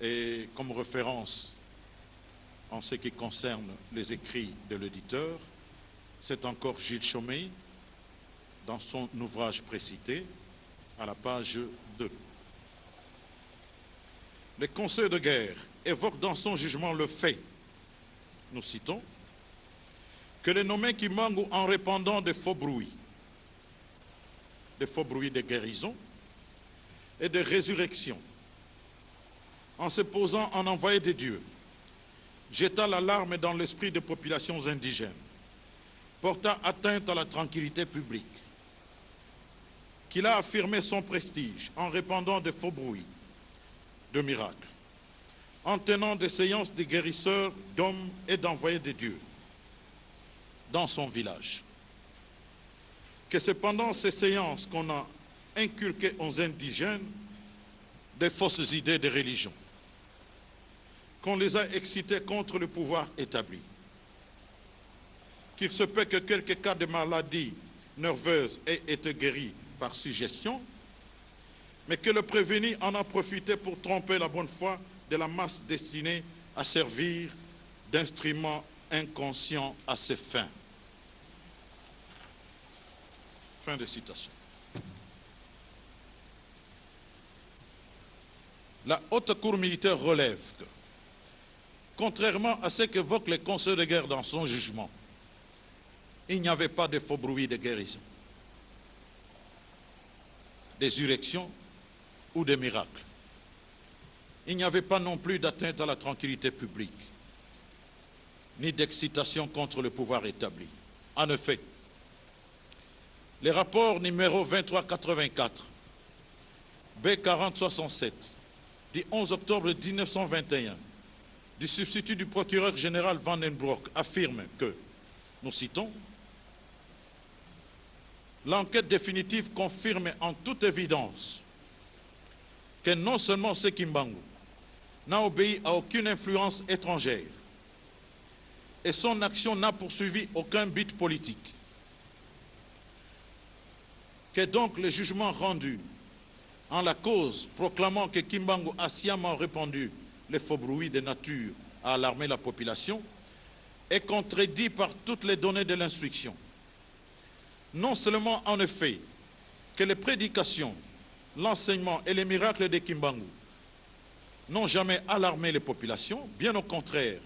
Et comme référence en ce qui concerne les écrits de l'éditeur, c'est encore Gilles Chaumet dans son ouvrage précité à la page 2. Le conseil de guerre évoque dans son jugement le fait, nous citons, que les nommés Kimbangu, en répandant des faux bruits de guérison et de résurrection, en se posant en envoyé de Dieu, jeta l'alarme dans l'esprit des populations indigènes, porta atteinte à la tranquillité publique, qu'il a affirmé son prestige en répandant de faux bruits de miracles, en tenant des séances de guérisseurs d'hommes et d'envoyés de Dieu dans son village. Que c'est pendant ces séances qu'on a inculqué aux indigènes des fausses idées de religion, qu'on les a excités contre le pouvoir établi, qu'il se peut que quelques cas de maladies nerveuses aient été guéris par suggestion, mais que le prévenu en a profité pour tromper la bonne foi de la masse destinée à servir d'instrument inconscient à ses fins. Fin de citation. La haute cour militaire relève que, contrairement à ce qu'évoque le conseil de guerre dans son jugement, il n'y avait pas de faux bruits de guérison, d'ésurrection ou de miracles. Il n'y avait pas non plus d'atteinte à la tranquillité publique, ni d'excitation contre le pouvoir établi. En effet, les rapports numéro 2384, B4067, du 11 octobre 1921, du substitut du procureur général Van den Broek affirment que, nous citons, l'enquête définitive confirme en toute évidence que non seulement ce Kimbangu n'a obéi à aucune influence étrangère et son action n'a poursuivi aucun but politique, que donc le jugement rendu en la cause proclamant que Kimbangu a sciemment répandu les faux bruits de nature à alarmer la population est contredit par toutes les données de l'instruction. Non seulement en effet que les prédications, l'enseignement et les miracles de Kimbangu n'ont jamais alarmé les populations, bien au contraire,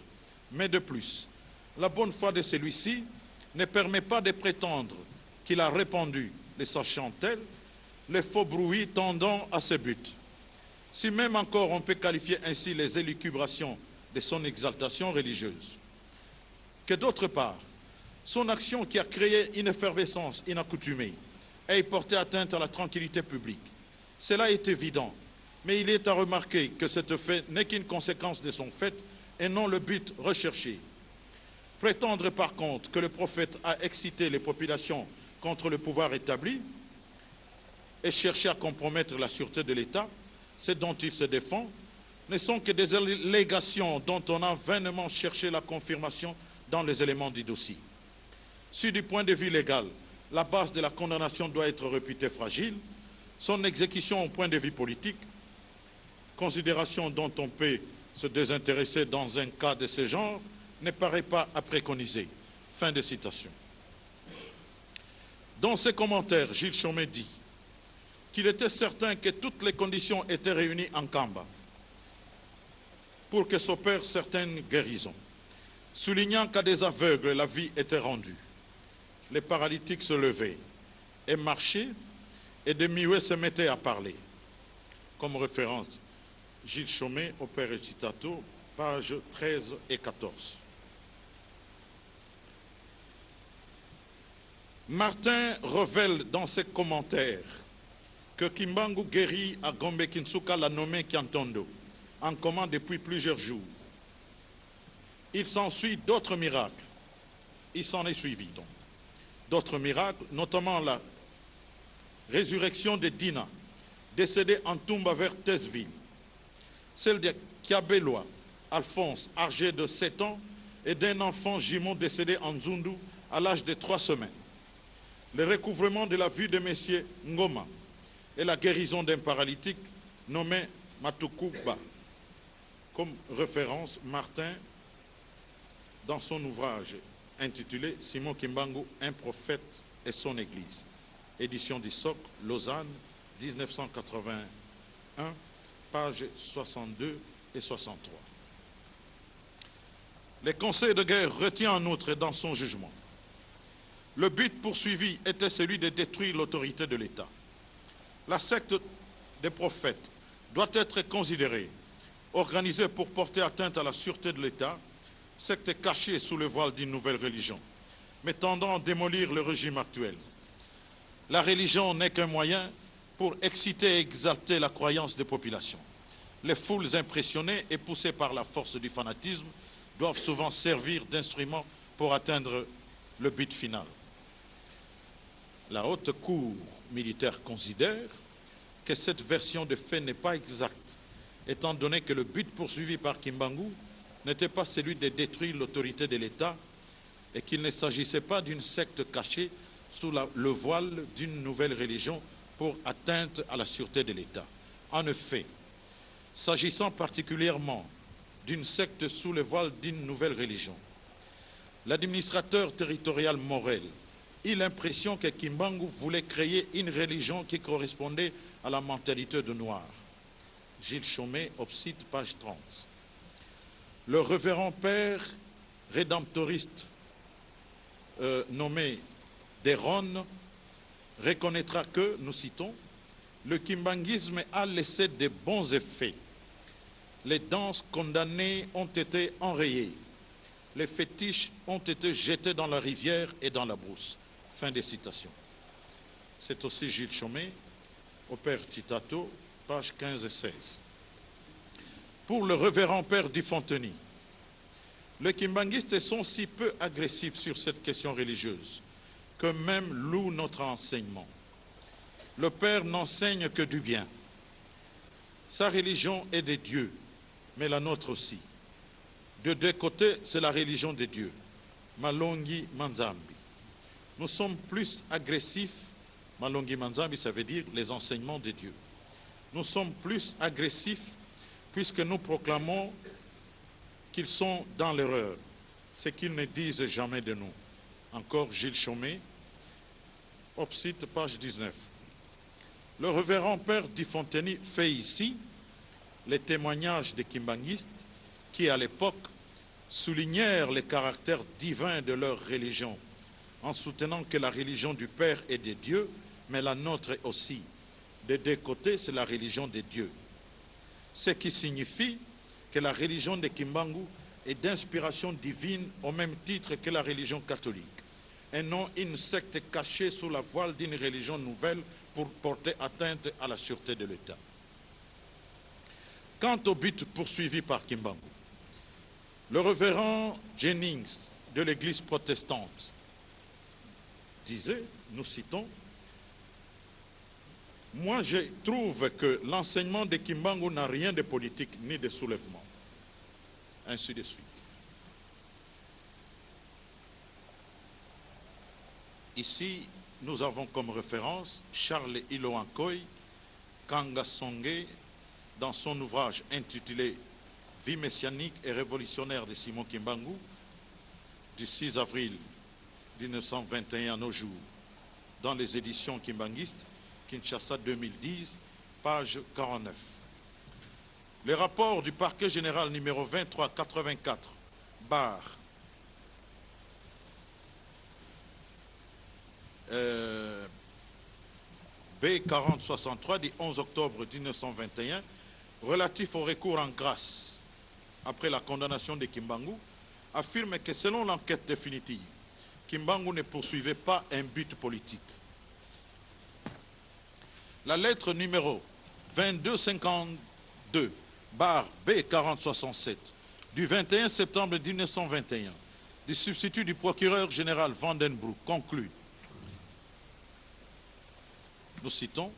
mais de plus, la bonne foi de celui-ci ne permet pas de prétendre qu'il a répandu, les sachant tels, les faux bruits tendant à ce but. Si même encore on peut qualifier ainsi les élucubrations de son exaltation religieuse. Que d'autre part, son action qui a créé une effervescence inaccoutumée ait porté atteinte à la tranquillité publique. Cela est évident, mais il est à remarquer que cet fait n'est qu'une conséquence de son fait et non le but recherché. Prétendre par contre que le prophète a excité les populations contre le pouvoir établi et chercher à compromettre la sûreté de l'État, ce dont il se défend, ne sont que des allégations dont on a vainement cherché la confirmation dans les éléments du dossier. Si du point de vue légal, la base de la condamnation doit être réputée fragile, son exécution au point de vue politique, considération dont on peut se désintéresser dans un cas de ce genre, ne paraît pas à préconiser. Fin de citation. Dans ses commentaires, Gilles Chaumet dit qu'il était certain que toutes les conditions étaient réunies en Kamba pour que s'opèrent certaines guérisons, soulignant qu'à des aveugles, la vie était rendue. Les paralytiques se levaient et marchaient, et des muets se mettaient à parler. Comme référence, Gilles Chaumet, Opère et Citato, pages 13 et 14. Martin révèle dans ses commentaires que Kimbangu guérit à Gombe Kinsuka l'a nommé Kiantondo, en commun depuis plusieurs jours. Il s'ensuit d'autres miracles. Il s'en est suivi donc. D'autres miracles, notamment la résurrection de Dina, décédée en Tumba vers Tesville. Celle de Kiabeloa, Alphonse, âgé de 7 ans, et d'un enfant jumeau décédé en Zundu à l'âge de 3 semaines. Le recouvrement de la vue de M. Ngoma et la guérison d'un paralytique nommé Matukuba. comme référence Martin dans son ouvrage intitulé Simon Kimbangu, un prophète et son Église, édition du SOC, Lausanne, 1981, pages 62 et 63. Le Conseil de guerre retient en outre dans son jugement: le but poursuivi était celui de détruire l'autorité de l'État. La secte des prophètes doit être considérée, organisée pour porter atteinte à la sûreté de l'État, secte cachée sous le voile d'une nouvelle religion, mais tendant à démolir le régime actuel. La religion n'est qu'un moyen pour exciter et exalter la croyance des populations. Les foules impressionnées et poussées par la force du fanatisme doivent souvent servir d'instrument pour atteindre le but final. La haute cour militaire considère que cette version de fait n'est pas exacte, étant donné que le but poursuivi par Kimbangu n'était pas celui de détruire l'autorité de l'État et qu'il ne s'agissait pas d'une secte cachée sous le voile d'une nouvelle religion pour atteinte à la sûreté de l'État. En effet, s'agissant particulièrement d'une secte sous le voile d'une nouvelle religion, l'administrateur territorial Morel eut l'impression que Kimbangu voulait créer une religion qui correspondait à la mentalité de Noir. Gilles Chaumet, Obside, page 30. Le révérend père rédemptoriste nommé Deron reconnaîtra que, nous citons, le kimbanguisme a laissé de bons effets. Les danses condamnées ont été enrayées. Les fétiches ont été jetés dans la rivière et dans la brousse. Fin des citations. C'est aussi Gilles Chaumet, au père Titato, pages 15 et 16. Pour le révérend père Dufonteny, les kimbanguistes sont si peu agressifs sur cette question religieuse que même louent notre enseignement. Le père n'enseigne que du bien. Sa religion est des dieux, mais la nôtre aussi. De deux côtés, c'est la religion des dieux, Malongi Manzambi. Nous sommes plus agressifs, Malongi Manzambi, ça veut dire les enseignements des dieux. Nous sommes plus agressifs puisque nous proclamons qu'ils sont dans l'erreur, ce qu'ils ne disent jamais de nous. Encore Gilles Chaumet, Obsite, page 19. Le révérend père Dufonteny fait ici les témoignages des kimbanguistes qui, à l'époque, soulignèrent le caractère divin de leur religion, en soutenant que la religion du Père est des dieux, mais la nôtre aussi. Des deux côtés, c'est la religion des dieux. Ce qui signifie que la religion de Kimbangu est d'inspiration divine au même titre que la religion catholique, et non une secte cachée sous la voile d'une religion nouvelle pour porter atteinte à la sûreté de l'État. Quant au but poursuivi par Kimbangu, le révérend Jennings de l'Église protestante disait, nous citons, « Moi, je trouve que l'enseignement de Kimbangu n'a rien de politique ni de soulèvement. » Ainsi de suite. Ici, nous avons comme référence Charles Iloankoy Kangasonge dans son ouvrage intitulé « Vie messianique et révolutionnaire de Simon Kimbangu » du 6 avril 1921 à nos jours, dans les éditions kimbanguistes, Kinshasa 2010, page 49. Le rapport du parquet général numéro 2384, bar B4063 du 11 octobre 1921, relatif au recours en grâce après la condamnation de Kimbangu, affirme que selon l'enquête définitive, Kimbangu ne poursuivait pas un but politique. La lettre numéro 2252, bar B4067, du 21 septembre 1921, du substitut du procureur général Vandenbroek, conclut, nous citons,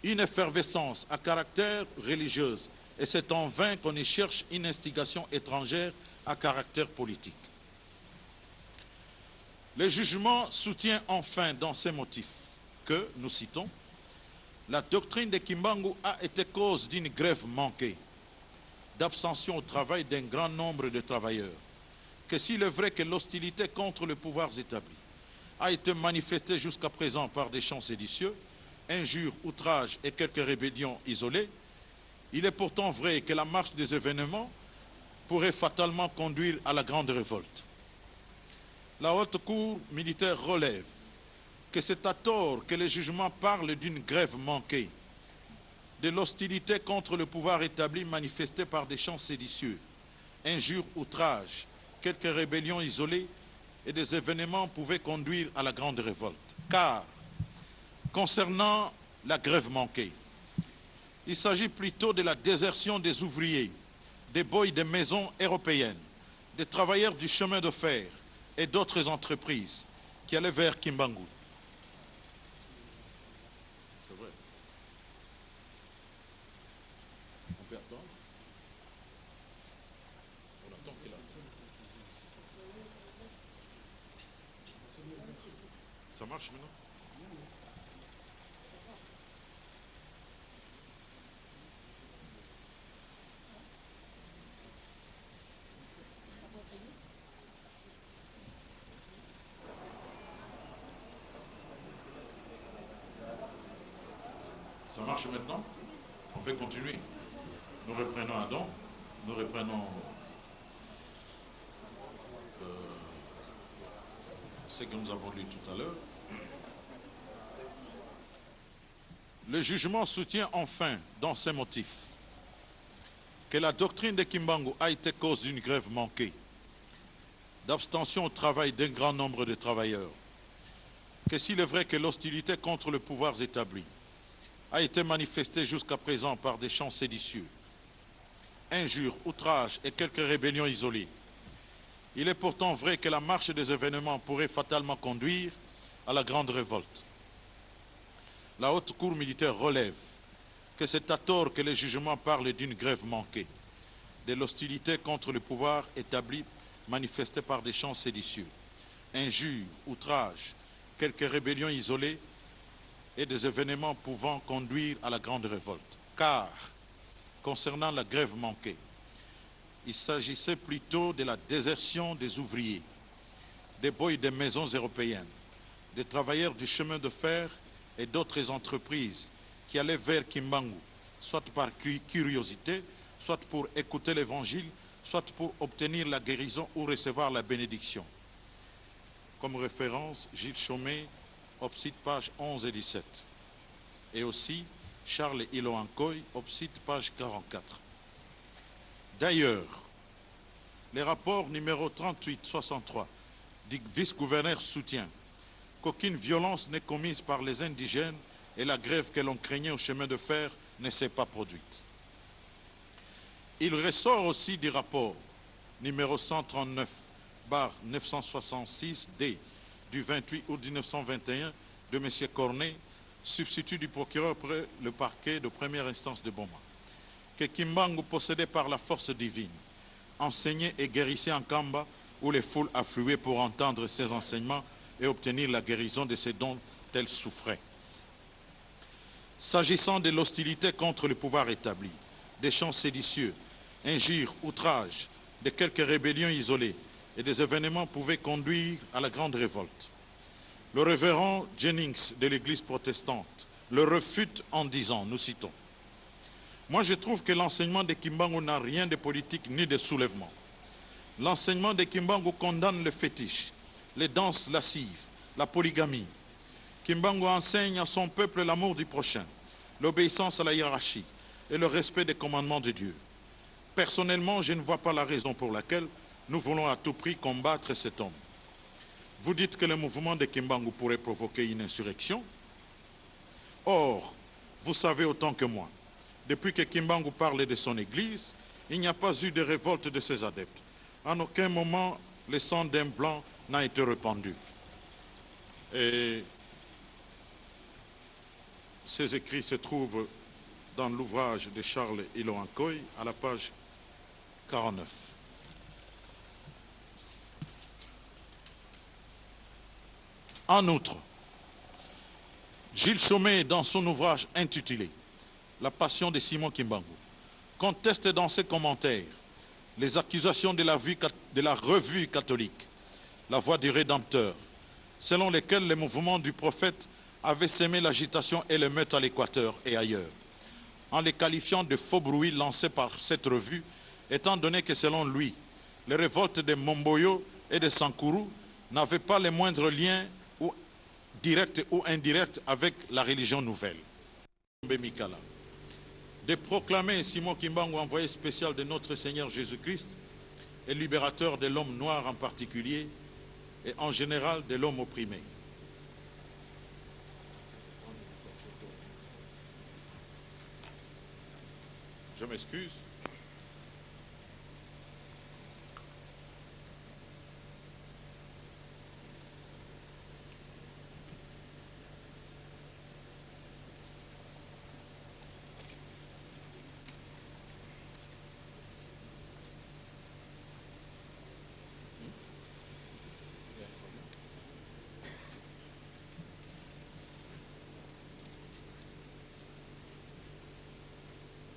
une effervescence à caractère religieuse, et c'est en vain qu'on y cherche une instigation étrangère à caractère politique. Le jugement soutient enfin dans ses motifs que, nous citons, La doctrine de Kimbangu a été cause d'une grève manquée, d'abstention au travail d'un grand nombre de travailleurs, que s'il est vrai que l'hostilité contre les pouvoirs établis a été manifestée jusqu'à présent par des chants séditieux, injures, outrages et quelques rébellions isolées, il est pourtant vrai que la marche des événements pourrait fatalement conduire à la grande révolte. La haute cour militaire relève que c'est à tort que les jugements parlent d'une grève manquée, de l'hostilité contre le pouvoir établi manifestée par des chants séditieux, injures, outrages, quelques rébellions isolées et des événements pouvaient conduire à la grande révolte. Car, concernant la grève manquée, il s'agit plutôt de la désertion des ouvriers, des boys des maisons européennes, des travailleurs du chemin de fer et d'autres entreprises qui allaient vers Kimbangu. C'est vrai. On peut attendre. On attend qu'il arrive. Ça marche maintenant? Ça marche maintenant? On peut continuer. Nous reprenons Adam. Nous reprenons ce que nous avons lu tout à l'heure. Le jugement soutient enfin dans ses motifs que la doctrine de Kimbangu a été cause d'une grève manquée, d'abstention au travail d'un grand nombre de travailleurs, que s'il est vrai que l'hostilité contre les pouvoirs établis a été manifestée jusqu'à présent par des chants séditieux, injures, outrages et quelques rébellions isolées, il est pourtant vrai que la marche des événements pourrait fatalement conduire à la grande révolte. La haute cour militaire relève que c'est à tort que les jugements parlent d'une grève manquée, de l'hostilité contre le pouvoir établi manifestée par des chants séditieux, injures, outrages, quelques rébellions isolées et des événements pouvant conduire à la grande révolte. Car, concernant la grève manquée, il s'agissait plutôt de la désertion des ouvriers, des boys des maisons européennes, des travailleurs du chemin de fer et d'autres entreprises qui allaient vers Kimbangu, soit par curiosité, soit pour écouter l'évangile, soit pour obtenir la guérison ou recevoir la bénédiction. Comme référence, Gilles Chaumet, Opsite, page 11 et 17. Et aussi, Charles Iloankoy, Opsite, page 44. D'ailleurs, les rapports numéro 38-63 du vice-gouverneur soutient qu'aucune violence n'est commise par les indigènes et la grève que l'on craignait au chemin de fer ne s'est pas produite. Il ressort aussi du rapport numéro 139/966-D du 28 août 1921 de M. Cornet, substitut du procureur près le parquet de première instance de Boma, que Kimbangu possédait par la force divine, enseignait et guérissait en Kamba où les foules affluaient pour entendre ses enseignements et obtenir la guérison de ces dont elles souffraient. S'agissant de l'hostilité contre le pouvoir établi, des chants séditieux, injures, outrages, de quelques rébellions isolées et des événements pouvaient conduire à la grande révolte. Le révérend Jennings de l'Église protestante le refute en disant, nous citons, « Moi je trouve que l'enseignement de Kimbangu n'a rien de politique ni de soulèvement. L'enseignement de Kimbangu condamne le fétiche, les danses lascives, la polygamie. Kimbangu enseigne à son peuple l'amour du prochain, l'obéissance à la hiérarchie et le respect des commandements de Dieu. Personnellement, je ne vois pas la raison pour laquelle nous voulons à tout prix combattre cet homme. Vous dites que le mouvement de Kimbangu pourrait provoquer une insurrection. Or, vous savez autant que moi, depuis que Kimbangu parle de son église, il n'y a pas eu de révolte de ses adeptes. En aucun moment, le sang d'un blanc n'a été répandu. » Et ces écrits se trouvent dans l'ouvrage de Charles Iloankoy à la page 49. En outre, Gilles Chaumet, dans son ouvrage intitulé « La passion de Simon Kimbangu », conteste dans ses commentaires les accusations de la revue catholique, La Voix du Rédempteur, selon lesquelles les mouvements du prophète avaient semé l'agitation et l'émeute à l'Équateur et ailleurs, en les qualifiant de faux bruits lancés par cette revue, étant donné que selon lui, les révoltes de Momboyo et de Sankuru n'avaient pas les moindres liens directs ou indirects avec la religion nouvelle. De proclamer Simon Kimbangu, envoyé spécial de notre Seigneur Jésus-Christ et libérateur de l'homme noir en particulier et en général de l'homme opprimé. Je m'excuse.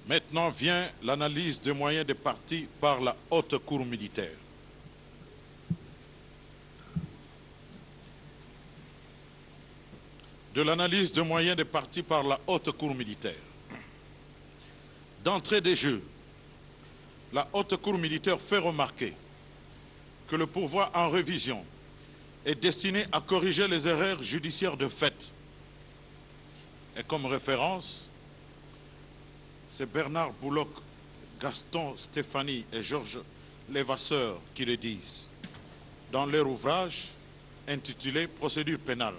Maintenant vient l'analyse des moyens des partis par la haute cour militaire. De l'analyse des moyens des partis par la haute cour militaire. D'entrée des jeux, la haute cour militaire fait remarquer que le pouvoir en révision est destiné à corriger les erreurs judiciaires de fait. Et comme référence, c'est Bernard Bouloc, Gaston Stéphanie et Georges Levasseur qui le disent dans leur ouvrage intitulé « Procédure pénale »,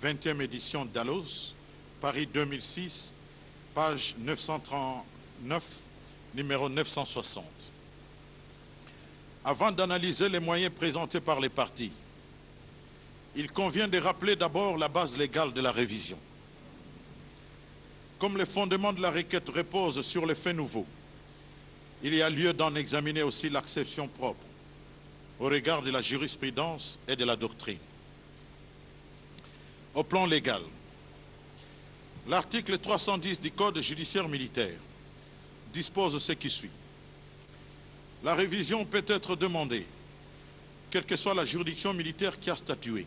20e édition Dalloz, Paris 2006, page 939, numéro 960. Avant d'analyser les moyens présentés par les partis, il convient de rappeler d'abord la base légale de la révision. Comme les fondements de la requête reposent sur les faits nouveaux, il y a lieu d'en examiner aussi l'acception propre au regard de la jurisprudence et de la doctrine. Au plan légal, l'article 310 du Code judiciaire militaire dispose ce qui suit. La révision peut être demandée, quelle que soit la juridiction militaire qui a statué,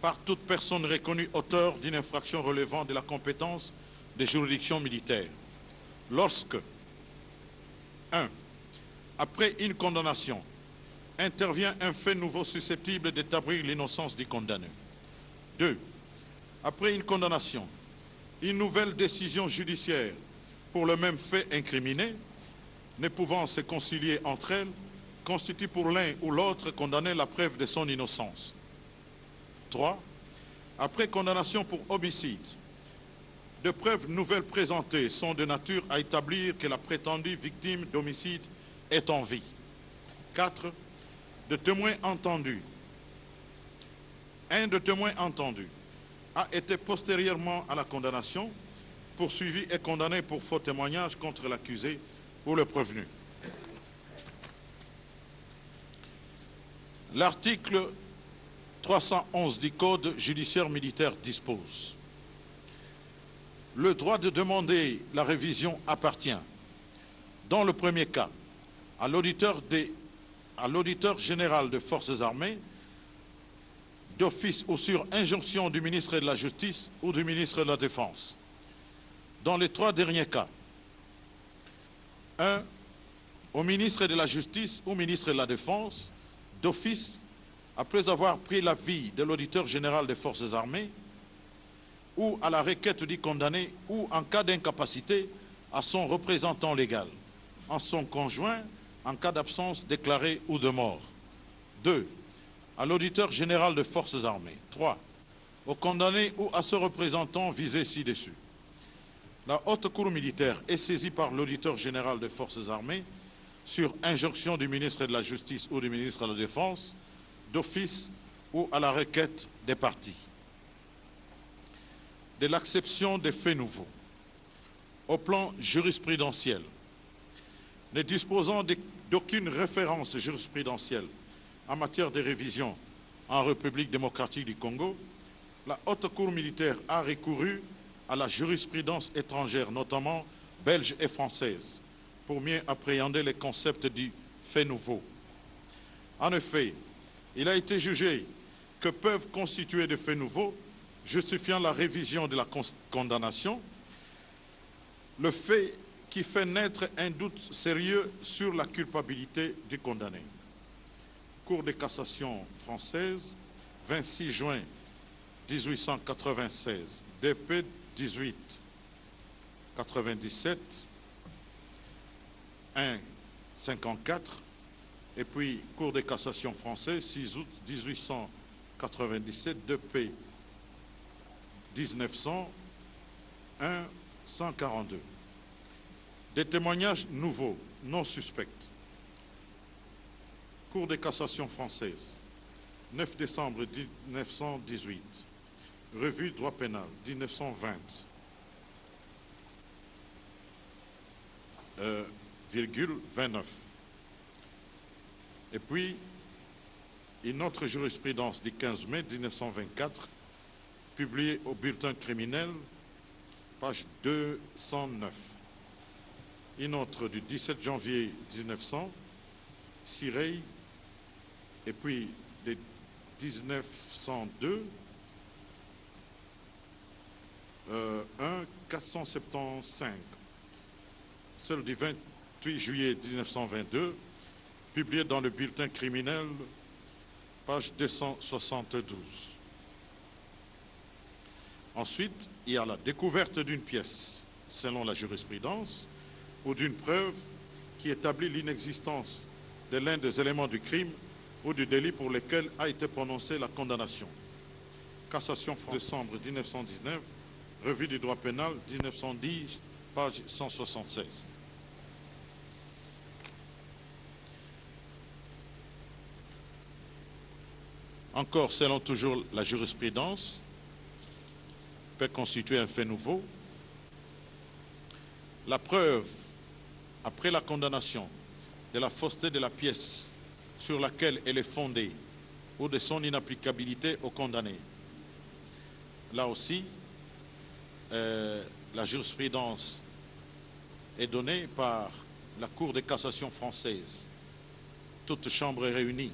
par toute personne reconnue auteur d'une infraction relevant de la compétence des juridictions militaires, lorsque 1. Après une condamnation, intervient un fait nouveau susceptible d'établir l'innocence du condamné. 2. Après une condamnation, une nouvelle décision judiciaire pour le même fait incriminé, ne pouvant se concilier entre elles, constitue pour l'un ou l'autre condamné la preuve de son innocence. 3. Après condamnation pour homicide, de preuves nouvelles présentées sont de nature à établir que la prétendue victime d'homicide est en vie. 4. De témoins entendus. Un de témoins entendus a été postérieurement à la condamnation poursuivi et condamné pour faux témoignage contre l'accusé ou le prévenu. L'article 311 du Code judiciaire militaire dispose: le droit de demander la révision appartient, dans le premier cas, à l'auditeur général des Forces armées, d'office ou sur injonction du ministre de la Justice ou du ministre de la Défense. Dans les trois derniers cas, 1. Au ministre de la Justice ou ministre de la Défense, d'office, après avoir pris l'avis de l'auditeur général des Forces armées, ou à la requête du condamné, ou en cas d'incapacité, à son représentant légal, en son conjoint, en cas d'absence déclarée ou de mort. 2. À l'auditeur général des Forces armées. 3. Au condamné ou à ce représentant visé ci-dessus. La haute cour militaire est saisie par l'auditeur général des Forces armées sur injonction du ministre de la Justice ou du ministre de la Défense, d'office ou à la requête des parties. De l'acception des faits nouveaux. Au plan jurisprudentiel, ne disposant d'aucune référence jurisprudentielle en matière de révision en République démocratique du Congo, la Haute Cour militaire a recouru à la jurisprudence étrangère, notamment belge et française, pour mieux appréhender les concepts du fait nouveau. En effet, il a été jugé que peuvent constituer des faits nouveaux justifiant la révision de la condamnation, le fait qui fait naître un doute sérieux sur la culpabilité du condamné. Cour de cassation française, 26 juin 1896, DP 18 97 1 54, et puis Cour de cassation française, 6 août 1897, DP 1900 1 142. Des témoignages nouveaux, non suspects. Cour de cassation française, 9 décembre 1918. Revue droit pénal, 1920. 29. Et puis, une autre jurisprudence du 15 mai 1924, publiée au bulletin criminel, page 209. Une autre du 17 janvier 1900, Sirey, et puis de 1902, 1 475. Celle du 28 juillet 1922, publiée dans le bulletin criminel, page 272. Ensuite, il y a la découverte d'une pièce, selon la jurisprudence, ou d'une preuve qui établit l'inexistence de l'un des éléments du crime ou du délit pour lequel a été prononcée la condamnation. Cassation décembre 1919, revue du droit pénal 1910, page 176. Encore, selon toujours la jurisprudence, peut constituer un fait nouveau. La preuve, après la condamnation, de la fausseté de la pièce sur laquelle elle est fondée ou de son inapplicabilité au condamné. Là aussi, la jurisprudence est donnée par la Cour de cassation française, toutes chambres réunies.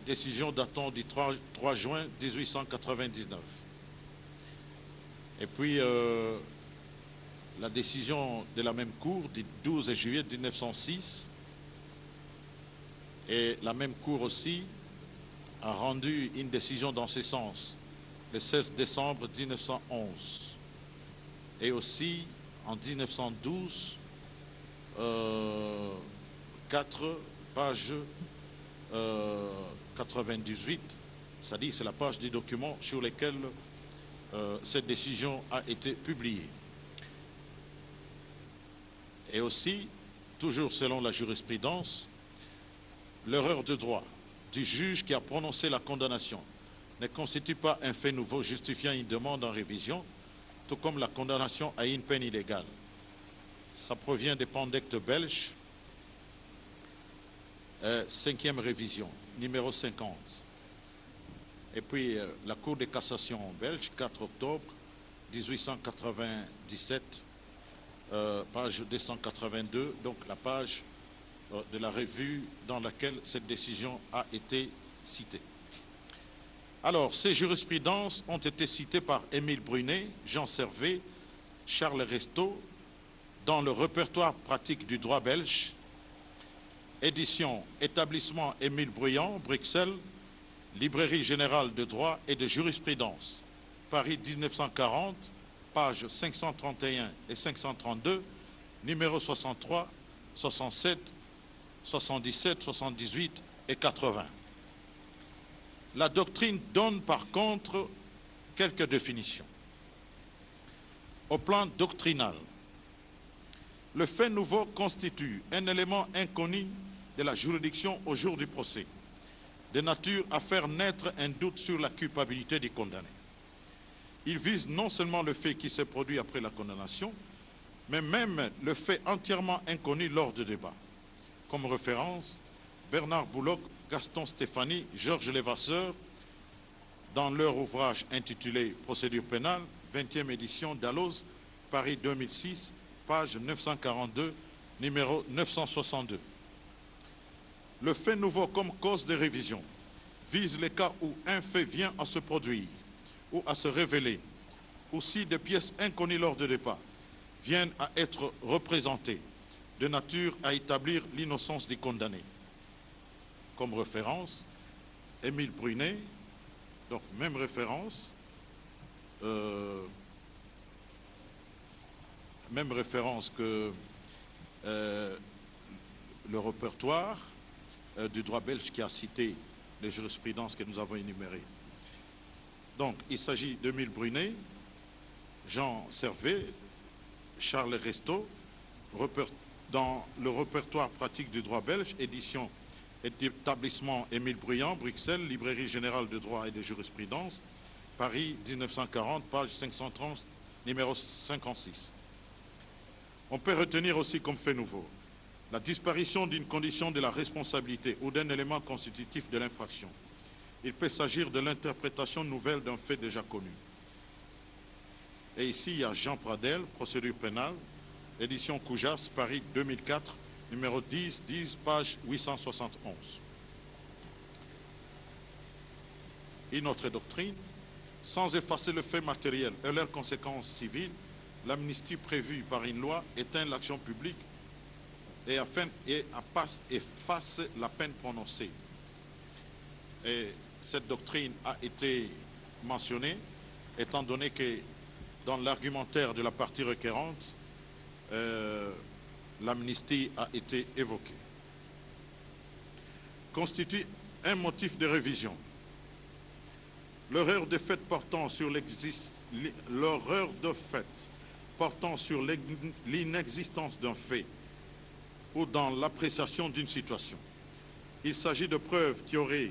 Décision datant du 3 juin 1899. Et puis, la décision de la même Cour du 12 juillet 1906, et la même Cour aussi a rendu une décision dans ce sens le 16 décembre 1911. Et aussi en 1912, 4 pages 98, c'est-à-dire c'est la page du document sur lequel cette décision a été publiée. Et aussi, toujours selon la jurisprudence, l'erreur de droit du juge qui a prononcé la condamnation ne constitue pas un fait nouveau justifiant une demande en révision, tout comme la condamnation à une peine illégale. Ça provient des pandectes belges, 5e révision, numéro 50. Et puis la Cour de cassation belge, 4 octobre 1897, page 282, donc la page de la revue dans laquelle cette décision a été citée. Alors, ces jurisprudences ont été citées par Émile Brunet, Jean Servet, Charles Resto, dans le répertoire pratique du droit belge, édition Établissement Émile Bruyant, Bruxelles, Librairie générale de droit et de jurisprudence, Paris 1940, pages 531 et 532, numéros 63, 67, 77, 78 et 80. La doctrine donne par contre quelques définitions. Au plan doctrinal, le fait nouveau constitue un élément inconnu de la juridiction au jour du procès, de nature à faire naître un doute sur la culpabilité du condamné. Il vise non seulement le fait qui s'est produit après la condamnation, mais même le fait entièrement inconnu lors du débat. Comme référence, Bernard Bouloc, Gaston Stéphanie, Georges Levasseur, dans leur ouvrage intitulé Procédure pénale, 20e édition Dalloz, Paris 2006, page 942, numéro 962. Le fait nouveau comme cause de révision vise les cas où un fait vient à se produire ou à se révéler, ou si des pièces inconnues lors du départ viennent à être représentées de nature à établir l'innocence du condamné. Comme référence, Émile Brunet, donc même référence que le répertoire du droit belge qui a cité les jurisprudences que nous avons énumérées. Donc, il s'agit d'Émile Brunet, Jean Servet, Charles Resto, dans le répertoire pratique du droit belge, édition et établissement Émile Bruyant, Bruxelles, Librairie générale de droit et de jurisprudence, Paris 1940, page 530, numéro 56. On peut retenir aussi comme fait nouveau la disparition d'une condition de la responsabilité ou d'un élément constitutif de l'infraction. Il peut s'agir de l'interprétation nouvelle d'un fait déjà connu. Et ici, il y a Jean Pradel, procédure pénale, édition Coujas, Paris 2004, numéro 10, page 871. Une autre doctrine, sans effacer le fait matériel et leurs conséquences civiles, l'amnistie prévue par une loi éteint l'action publique et efface la peine prononcée. Et cette doctrine a été mentionnée, étant donné que dans l'argumentaire de la partie requérante, l'amnistie a été évoquée. Constitue un motif de révision. L'erreur de fait portant sur l'inexistence d'un fait ou dans l'appréciation d'une situation. Il s'agit de preuves qui auraient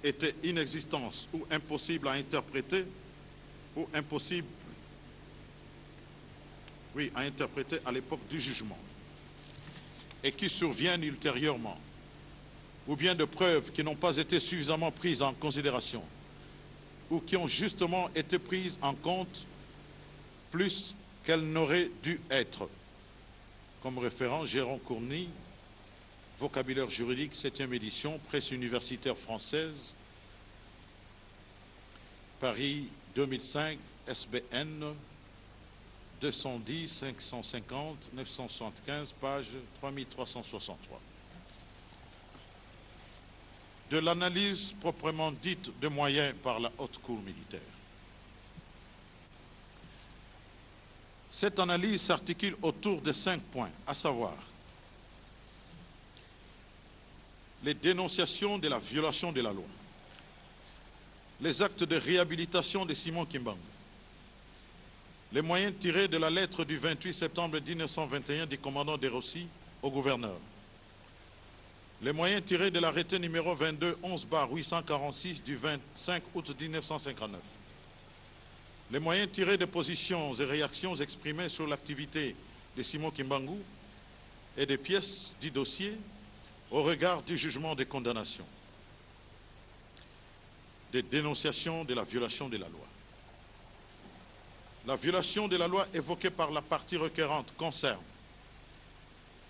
été inexistantes ou impossibles à interpréter ou à l'époque du jugement et qui surviennent ultérieurement, ou bien de preuves qui n'ont pas été suffisamment prises en considération ou qui ont justement été prises en compte plus qu'elles n'auraient dû être. Comme référence, Jérôme Courny, Vocabulaire juridique, 7e édition, Presse universitaire française, Paris 2005, SBN 210 550 975, page 3363. De l'analyse proprement dite de moyens par la haute cour militaire. Cette analyse s'articule autour de 5 points, à savoir les dénonciations de la violation de la loi, les actes de réhabilitation de Simon Kimbangu, les moyens tirés de la lettre du 28 septembre 1921 du commandant de Rossi au gouverneur, les moyens tirés de l'arrêté numéro 22-11/846 du 25 août 1959, les moyens tirés des positions et réactions exprimées sur l'activité de Simon Kimbangu et des pièces du dossier au regard du jugement de condamnation, des dénonciations de la violation de la loi. La violation de la loi évoquée par la partie requérante concerne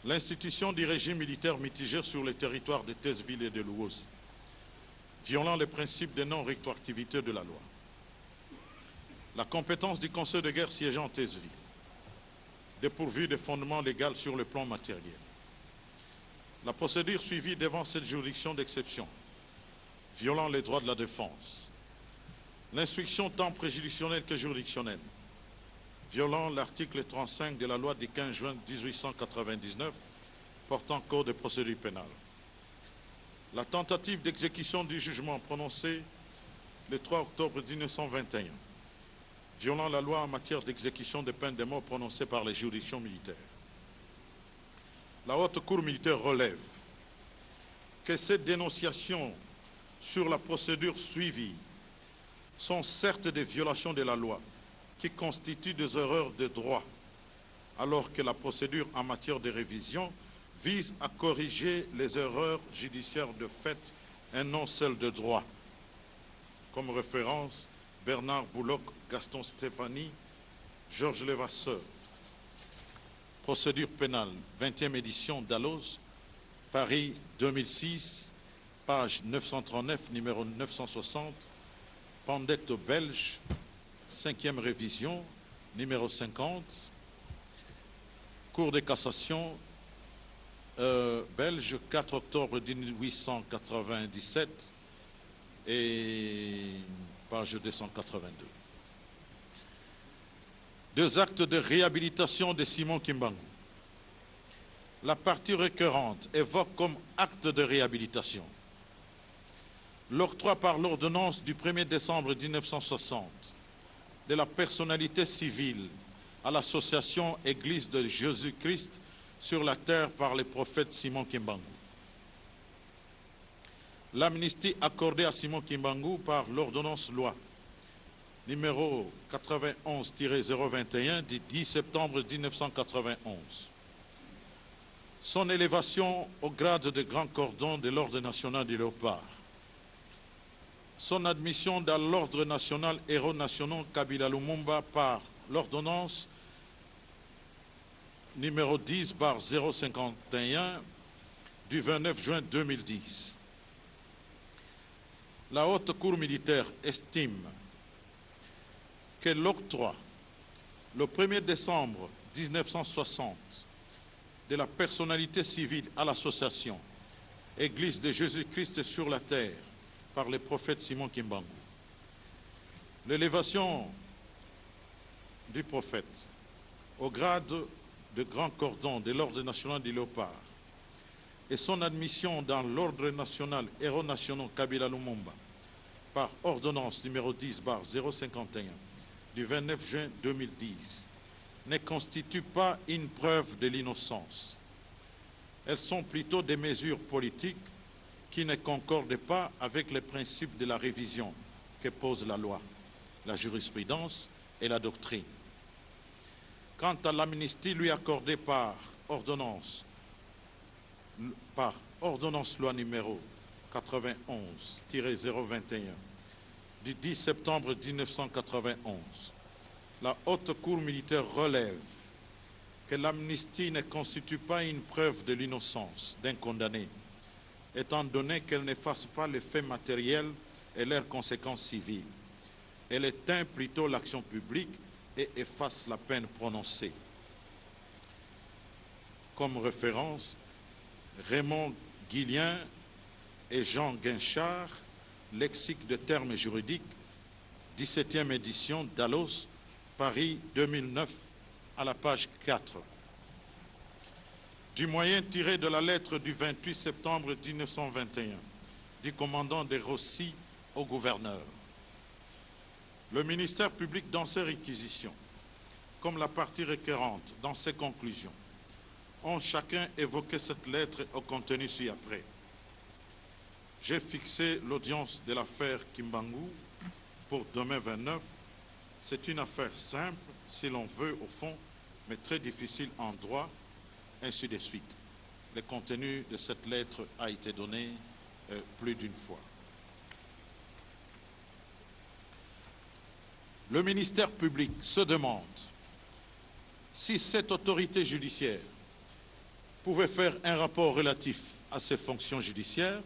l'institution du régime militaire mitigé sur le territoire de Thèsville et de Louosi, violant les principes de non-rétroactivité de la loi. La compétence du Conseil de guerre siégeant en Thèsville, dépourvue de fondements légaux sur le plan matériel. La procédure suivie devant cette juridiction d'exception, violant les droits de la défense. L'instruction tant préjudicielle que juridictionnelle, violant l'article 35 de la loi du 15 juin 1899 portant code de procédure pénale. La tentative d'exécution du jugement prononcé le 3 octobre 1921, violant la loi en matière d'exécution des peines de mort prononcées par les juridictions militaires. La haute cour militaire relève que ces dénonciations sur la procédure suivie sont certes des violations de la loi qui constituent des erreurs de droit, alors que la procédure en matière de révision vise à corriger les erreurs judiciaires de fait et non celles de droit. Comme référence, Bernard Bouloc, Gaston Stéphanie, Georges Levasseur. Procédure pénale, 20e édition Dalloz, Paris 2006, page 939, numéro 960, Pandette belge, 5e révision, numéro 50, Cour de cassation belge, 4 octobre 1897 et page 282. Deux actes de réhabilitation de Simon Kimbangu. La partie requérante évoque comme acte de réhabilitation l'octroi par l'ordonnance du 1er décembre 1960 de la personnalité civile à l'association Église de Jésus-Christ sur la terre par le prophète Simon Kimbangu. L'amnistie accordée à Simon Kimbangu par l'ordonnance loi numéro 91-021 du 10 septembre 1991. Son élévation au grade de grand cordon de l'Ordre national du Léopard. Son admission dans l'Ordre national Héros nationaux Kabila Lumumba par l'ordonnance numéro 10/051 du 29 juin 2010. La Haute Cour militaire estime que l'octroi, le 1er décembre 1960, de la personnalité civile à l'association Église de Jésus-Christ sur la terre par le prophète Simon Kimbangu, l'élévation du prophète au grade de grand cordon de l'Ordre national du Léopard et son admission dans l'Ordre national Héros nationaux Kabila Lumumba par ordonnance numéro 10/051 du 29 juin 2010 ne constituent pas une preuve de l'innocence. Elles sont plutôt des mesures politiques qui ne concordent pas avec les principes de la révision que pose la loi, la jurisprudence et la doctrine. Quant à l'amnistie lui accordée par ordonnance loi numéro 91-021 du 10 septembre 1991, la Haute Cour militaire relève que l'amnistie ne constitue pas une preuve de l'innocence d'un condamné, étant donné qu'elle n'efface pas les faits matériels et leurs conséquences civiles. Elle éteint plutôt l'action publique et efface la peine prononcée. Comme référence, Raymond Guillien et Jean Guinchard, Lexique de termes juridiques, 17e édition Dalloz, Paris 2009, à la page 4. Du moyen tiré de la lettre du 28 septembre 1921 du commandant de Rossi au gouverneur. Le ministère public, dans ses réquisitions, comme la partie requérante dans ses conclusions, ont chacun évoqué cette lettre au contenu ci-après. J'ai fixé l'audience de l'affaire Kimbangu pour demain 29. C'est une affaire simple, si l'on veut, au fond, mais très difficile en droit, ainsi de suite. Le contenu de cette lettre a été donné plus d'une fois. Le ministère public se demande si cette autorité judiciaire pouvait faire un rapport relatif à ses fonctions judiciaires,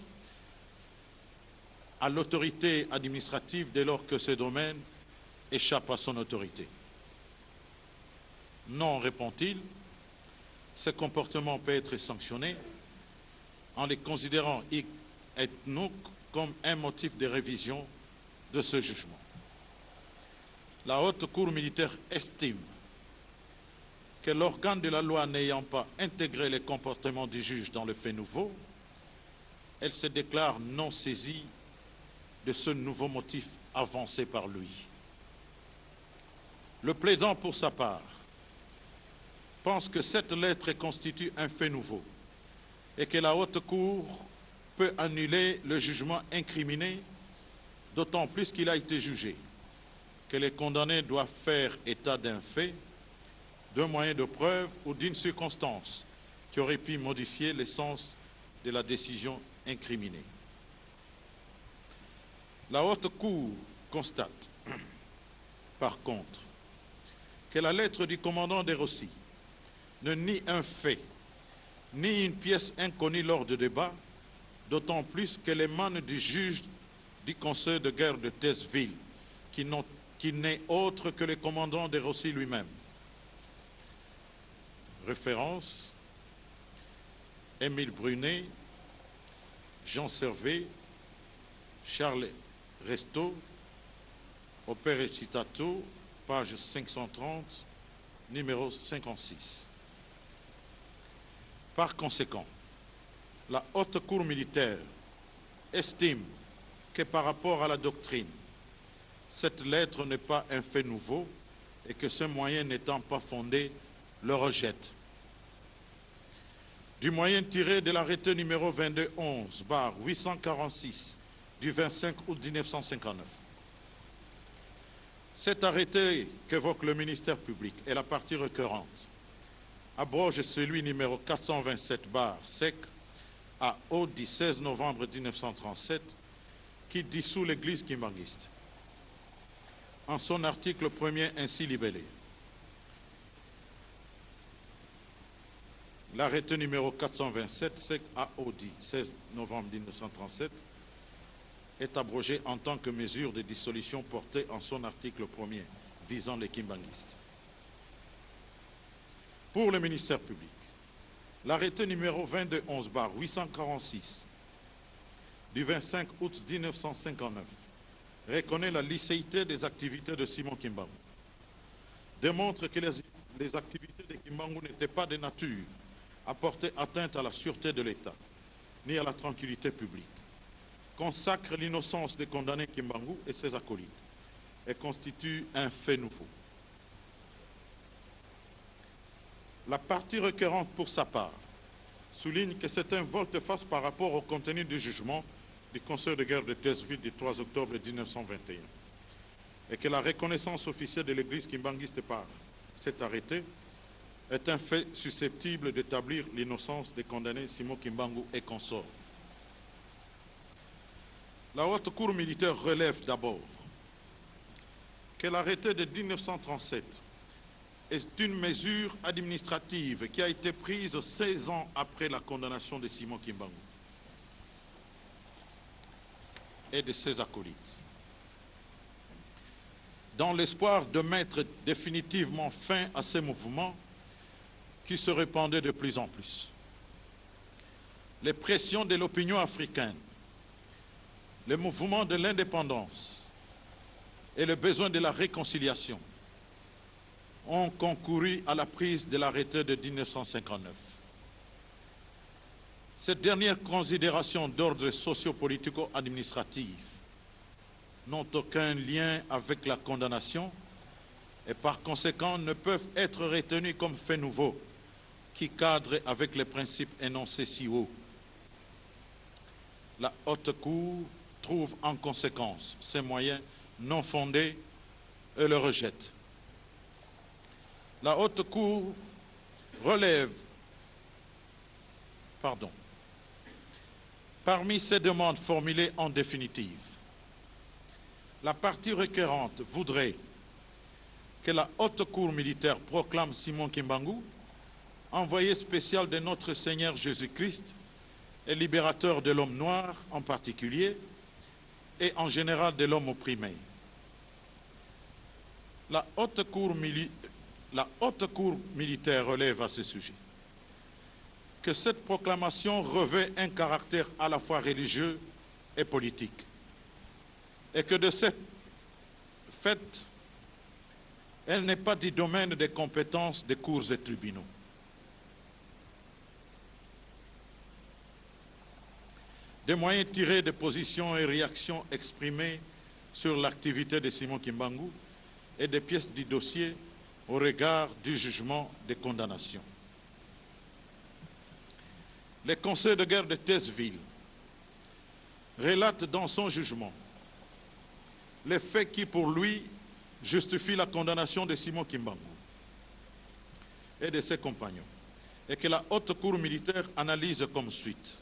à l'autorité administrative dès lors que ce domaine échappe à son autorité. Non, répond-il, ce comportement peut être sanctionné en les considérant ethniques comme un motif de révision de ce jugement. La Haute Cour militaire estime que l'organe de la loi n'ayant pas intégré les comportements du juge dans le fait nouveau, elle se déclare non saisie de ce nouveau motif avancé par lui. Le plaidant, pour sa part, pense que cette lettre constitue un fait nouveau et que la Haute Cour peut annuler le jugement incriminé, d'autant plus qu'il a été jugé que les condamnés doivent faire état d'un fait, d'un moyen de preuve ou d'une circonstance qui aurait pu modifier le sens de la décision incriminée. La Haute Cour constate, par contre, que la lettre du commandant de Rossi ne nie un fait, ni une pièce inconnue lors du débat, d'autant plus qu'elle émane du juge du conseil de guerre de Thèsville, qui n'est autre que le commandant de Rossi lui-même. Référence, Émile Brunet, Jean Servet, Charles Resto, Opere Citato, page 530, numéro 56. Par conséquent, la Haute Cour militaire estime que par rapport à la doctrine, cette lettre n'est pas un fait nouveau et que ce moyen n'étant pas fondé, le rejette. Du moyen tiré de l'arrêté numéro 2211/846 du 25 août 1959. Cet arrêté qu'évoque le ministère public et la partie requérante abroge celui numéro 427/SEC AO du 16 novembre 1937 qui dissout l'Église kimbanguiste. En son article premier ainsi libellé. L'arrêté numéro 427 SEC AO du 16 novembre 1937 est abrogé en tant que mesure de dissolution portée en son article premier visant les kimbanguistes. Pour le ministère public, l'arrêté numéro 2211/846 du 25 août 1959 reconnaît la licéité des activités de Simon Kimbangu, démontre que les activités de Kimbangu n'étaient pas de nature à porter atteinte à la sûreté de l'État, ni à la tranquillité publique, consacre l'innocence des condamnés Kimbangu et ses acolytes, et constitue un fait nouveau. La partie requérante, pour sa part, souligne que c'est un volte-face par rapport au contenu du jugement du Conseil de guerre de Thèsville du 3 octobre 1921 et que la reconnaissance officielle de l'Église kimbanguiste par cet arrêté est un fait susceptible d'établir l'innocence des condamnés Simon Kimbangu et consorts. La Haute Cour militaire relève d'abord que l'arrêté de 1937 est une mesure administrative qui a été prise 16 ans après la condamnation de Simon Kimbangu et de ses acolytes, dans l'espoir de mettre définitivement fin à ces mouvements qui se répandaient de plus en plus. Les pressions de l'opinion africaine, le mouvement de l'indépendance et le besoin de la réconciliation ont concouru à la prise de l'arrêté de 1959. Cette dernière considération d'ordre socio-politico-administratif n'ont aucun lien avec la condamnation et par conséquent ne peuvent être retenues comme faits nouveaux qui cadrent avec les principes énoncés si haut. La Haute Cour trouve en conséquence ces moyens non fondés et le rejette. La Haute Cour relève, parmi ces demandes formulées en définitive, la partie requérante voudrait que la Haute Cour militaire proclame Simon Kimbangu, envoyé spécial de notre Seigneur Jésus-Christ et libérateur de l'homme noir en particulier et en général de l'homme opprimé. La Haute Cour militaire relève à ce sujet que cette proclamation revêt un caractère à la fois religieux et politique et que de ce fait, elle n'est pas du domaine des compétences des cours et tribunaux. Des moyens tirés de positions et réactions exprimées sur l'activité de Simon Kimbangu et des pièces du dossier au regard du jugement de condamnation. Le Conseil de guerre de Thèsville relate dans son jugement les faits qui, pour lui, justifient la condamnation de Simon Kimbangu et de ses compagnons, et que la Haute Cour militaire analyse comme suite.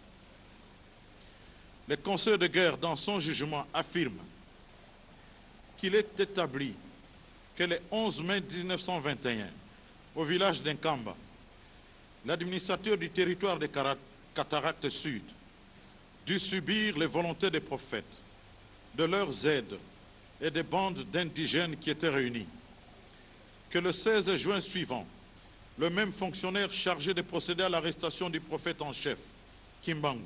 Le Conseil de guerre, dans son jugement, affirme qu'il est établi que le 11 mai 1921, au village d'Inkamba, l'administrateur du territoire des Cataractes Sud dut subir les volontés des prophètes, de leurs aides et des bandes d'indigènes qui étaient réunis. Que le 16 juin suivant, le même fonctionnaire chargé de procéder à l'arrestation du prophète en chef, Kimbangu,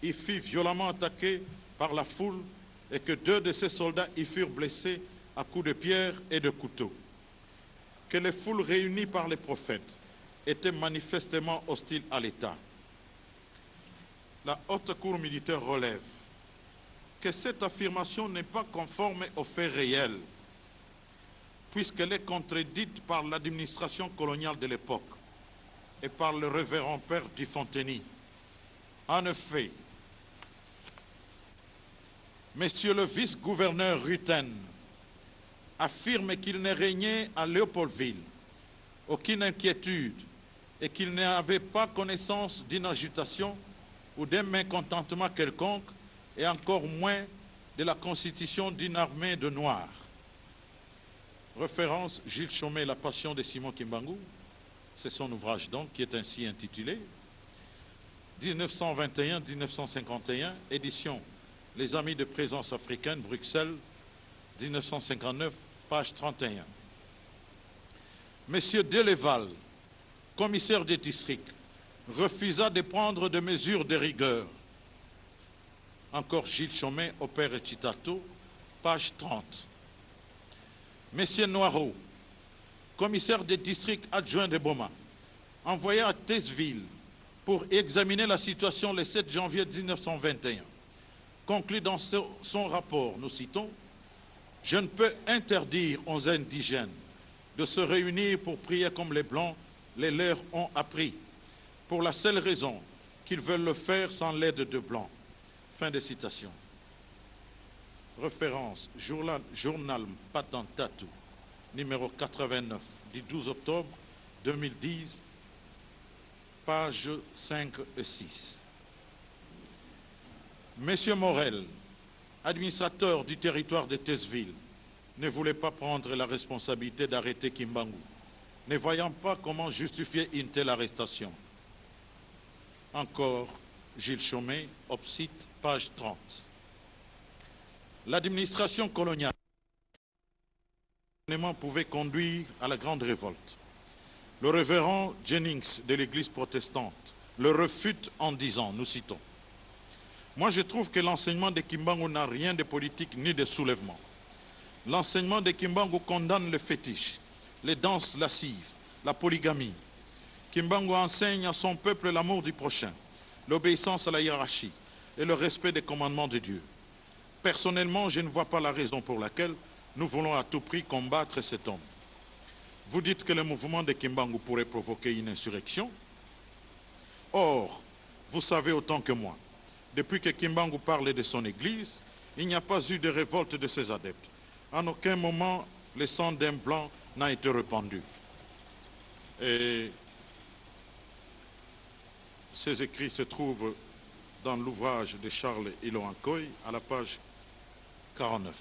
y fut violemment attaqué par la foule et que 2 de ses soldats y furent blessés à coups de pierre et de couteau. Que les foules réunies par les prophètes étaient manifestement hostiles à l'État. La haute cour militaire relève que cette affirmation n'est pas conforme aux faits réels, puisqu'elle est contredite par l'administration coloniale de l'époque et par le révérend père Dufontaine. En effet, Monsieur le vice-gouverneur Rutten affirme qu'il ne régnait à Léopoldville aucune inquiétude et qu'il n'avait pas connaissance d'une agitation ou d'un mécontentement quelconque, et encore moins de la constitution d'une armée de Noirs. Référence Gilles Chaumet, La Passion de Simon Kimbangu, c'est son ouvrage donc qui est ainsi intitulé. 1921-1951, édition Les Amis de Présence Africaine, Bruxelles, 1959, page 31. Monsieur Deleval, commissaire des districts, refusa de prendre des mesures de rigueur. Encore Gilles Chaumet, Opère et Chitato, page 30. Monsieur Noireau, commissaire des districts adjoint de Boma, envoyé à Tesseville pour examiner la situation le 7 janvier 1921, conclut dans son rapport, nous citons, « Je ne peux interdire aux indigènes de se réunir pour prier comme les Blancs les leurs ont appris, pour la seule raison qu'ils veulent le faire sans l'aide de Blancs. » Fin de citation. Référence, journal Patentatu, numéro 89, du 12 octobre 2010, pages 5 et 6. Monsieur Morel, administrateur du territoire de Tesseville, ne voulait pas prendre la responsabilité d'arrêter Kimbangu, ne voyant pas comment justifier une telle arrestation. Encore Gilles Chaumet, Obsite, page 30. L'administration coloniale pouvait conduire à la grande révolte. Le révérend Jennings de l'Église protestante le refute en disant, nous citons, « Moi je trouve que l'enseignement de Kimbangu n'a rien de politique ni de soulèvement. L'enseignement de Kimbangu condamne le fétiche, les danses lascives, la polygamie. Kimbangu enseigne à son peuple l'amour du prochain, l'obéissance à la hiérarchie et le respect des commandements de Dieu. Personnellement, je ne vois pas la raison pour laquelle nous voulons à tout prix combattre cet homme. Vous dites que le mouvement de Kimbangu pourrait provoquer une insurrection. Or, vous savez autant que moi, depuis que Kimbangu parle de son église, il n'y a pas eu de révolte de ses adeptes. En aucun moment, le sang d'un blanc n'a été répandu. Et ces écrits se trouvent dans l'ouvrage de Charles Iloankoy à la page 49.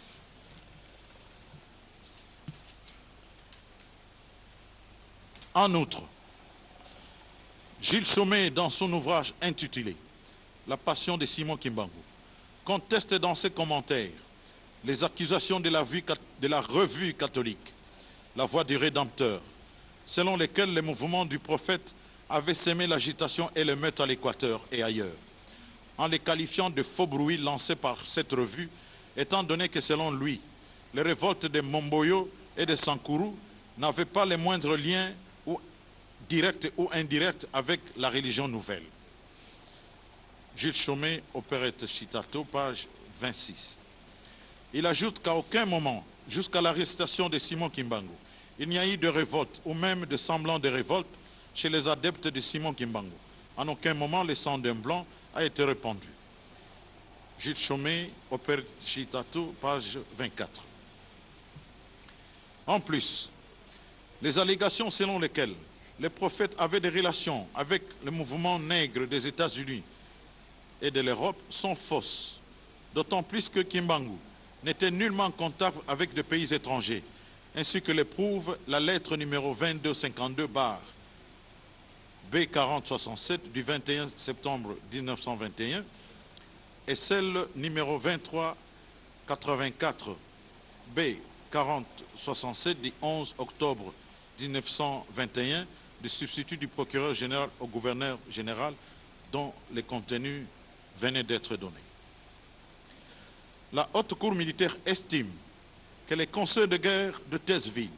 En outre, Gilles Chaumet, dans son ouvrage intitulé « La Passion de Simon Kimbangu », conteste dans ses commentaires les accusations de la revue catholique, La Voix du Rédempteur, selon lesquelles les mouvements du prophète avaient semé l'agitation et le meurtre à l'Équateur et ailleurs, en les qualifiant de faux bruits lancés par cette revue, étant donné que selon lui, les révoltes de Momboyo et de Sankuru n'avaient pas les moindres liens directs ou indirects avec la religion nouvelle. Gilles Chaumet, Opérette Chitato, page 26. Il ajoute qu'à aucun moment, jusqu'à l'arrestation de Simon Kimbangu, il n'y a eu de révolte ou même de semblant de révolte chez les adeptes de Simon Kimbangu. En aucun moment, le sang d'un blanc a été répandu. Gilles Chaumet, Opérette Chitato, page 24. En plus, les allégations selon lesquelles les prophètes avaient des relations avec le mouvement nègre des États-Unis et de l'Europe sont fausses, d'autant plus que Kimbangu n'était nullement en contact avec des pays étrangers, ainsi que le prouve la lettre numéro 2252/B4067 du 21 septembre 1921 et celle numéro 2384/B4067 du 11 octobre 1921 du substitut du procureur général au gouverneur général dont les contenus venaient d'être donnés. La haute cour militaire estime que les conseils de guerre de Tazeville,